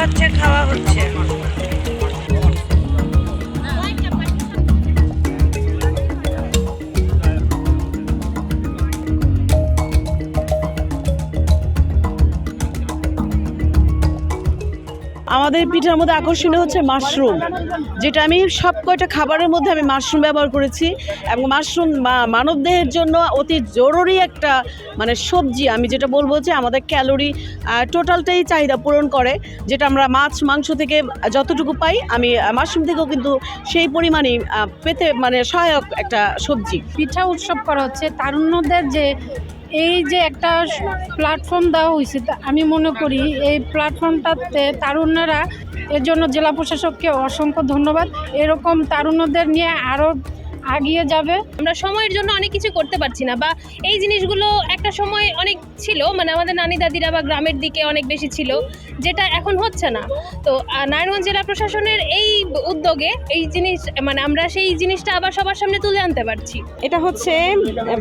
হচ্ছে, খাওয়া হচ্ছে। আমাদের পিঠার মধ্যে আকর্ষণীয় হচ্ছে মাশরুম, যেটা আমি সব কয়টা খাবারের মধ্যে আমি মাশরুম ব্যবহার করেছি। এবং মাশরুম মানবদেহের জন্য অতি জরুরি একটা মানে সবজি। আমি যেটা বলবো যে আমাদের ক্যালোরি টোটালটাই চাহিদা পূরণ করে, যেটা আমরা মাছ মাংস থেকে যতটুকু পাই, আমি মাশরুম থেকেও কিন্তু সেই পরিমাণেই পেতে মানে সহায়ক একটা সবজি। পিঠা উৎসব করা হচ্ছে তারুণ্যদের যে এই যে একটা প্ল্যাটফর্ম দেওয়া হয়েছে, আমি মনে করি এই প্ল্যাটফর্মটাতে তারুণ্যরা এর জন্য জেলা প্রশাসককে অসংখ্য ধন্যবাদ। এরকম তারুণ্যদের নিয়ে আরও আগিয়ে যাবে। আমরা সময়ের জন্য অনেক কিছু করতে পারছি না, বা এই জিনিসগুলো একটা সময় অনেক ছিল, মানে আমাদের নানি দাদিরা বা গ্রামের দিকে অনেক বেশি ছিল, যেটা এখন হচ্ছে না। তো নারায়ণগঞ্জ জেলা প্রশাসনের এই উদ্যোগে এই জিনিস মানে আমরা সেই জিনিসটা আবার সবার সামনে তুলে আনতে পারছি। এটা হচ্ছে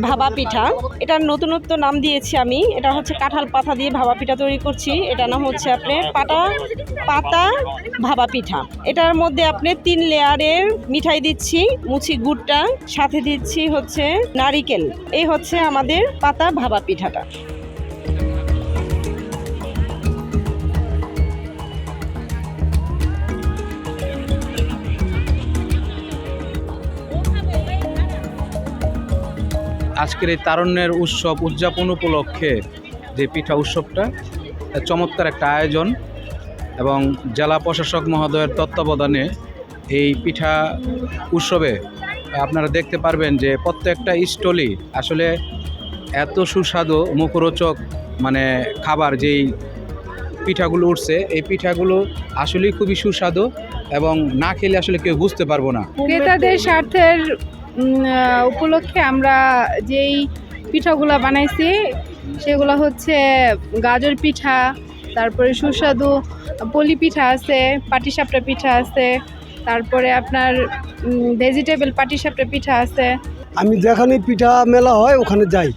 ভাবা পিঠা, এটার নতুনত্ব নাম দিয়েছি আমি। এটা হচ্ছে কাঁঠাল পাতা দিয়ে ভাবা পিঠা তৈরি করছি। এটা নাম হচ্ছে আপনার পাতা ভাবা পিঠা। এটার মধ্যে আপনি 3 লেয়ারের মিঠাই দিচ্ছি, মুচি গুড়টা সাথে দিচ্ছি হচ্ছে নারিকেল। এই হচ্ছে আমাদের পাতা ভাবা পিঠাটা। আজকের এই তারুণ্যের উৎসব উদযাপন উপলক্ষে যে পিঠা উৎসবটা চমৎকার একটা আয়োজন, এবং জেলা প্রশাসক মহোদয়ের তত্ত্বাবধানে এই পিঠা উৎসবে আপনারা দেখতে পারবেন যে প্রত্যেকটা স্টলই আসলে এত সুস্বাদু মুখরোচক মানে খাবার, যেই পিঠাগুলো উঠছে এই পিঠাগুলো আসলেই খুবই সুস্বাদু এবং না খেলে আসলে কেউ বুঝতে পারবো না। ক্রেতাদের স্বার্থের উপলক্ষে আমরা যেই পিঠাগুলো বানাইছি সেগুলো হচ্ছে গাজর পিঠা, তারপরে সুস্বাদু পলি পিঠা আছে, পাটিসাপটা পিঠা আছে, তারপরে আপনার ভেজিটেবল পাটিসাপটা পিঠা আছে। আমি যেখানে পিঠা মেলা হয় ওখানে যাই,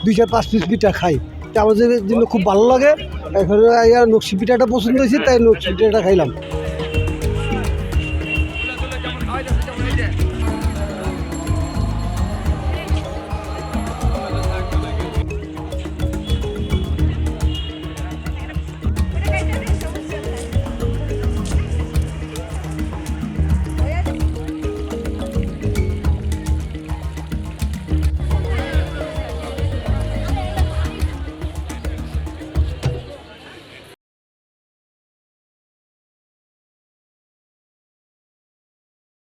2-4-5 পিস পিঠা খাই। আমাদের জন্য খুব ভালো লাগে। এখানে নকশি পিঠাটা পছন্দ হয়েছে, তাই নকশি পিঠাটা খাইলাম।